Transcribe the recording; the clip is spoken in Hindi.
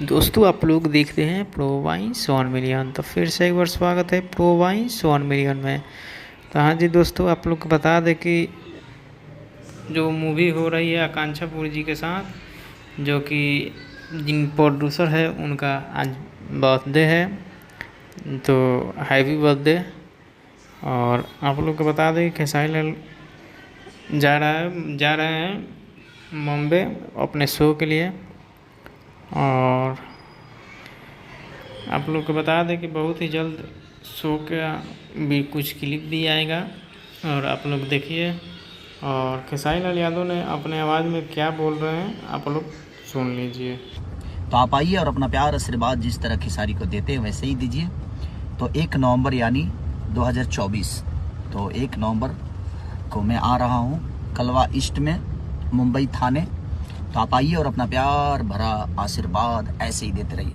दोस्तों आप लोग देखते हैं प्रो वाइन्स 1 मिलियन। तो फिर से एक बार स्वागत है प्रो वाइन्स 1 मिलियन में। तो हाँ जी दोस्तों, आप लोग को बता दें कि जो मूवी हो रही है आकांक्षा पूरी जी के साथ, जो कि जिन प्रोड्यूसर है उनका आज बर्थडे है, तो हैप्पी बर्थडे। और आप लोग को बता दें कि खेसारी लाल जा रहे हैं बॉम्बे अपने शो के लिए। और आप लोग को बता दें कि बहुत ही जल्द शो का भी कुछ क्लिप भी आएगा, और आप लोग देखिए। और खेसारी लाल यादव ने अपने आवाज़ में क्या बोल रहे हैं आप लोग सुन लीजिए। तो आप आइए और अपना प्यार आशीर्वाद जिस तरह खेसारी को देते हैं वैसे ही दीजिए। तो 1 नवंबर यानी 2024, तो 1 नवंबर को मैं आ रहा हूँ कलवा ईस्ट में, मुंबई थाने। तो आप आइए और अपना प्यार भरा आशीर्वाद ऐसे ही देते रहिए।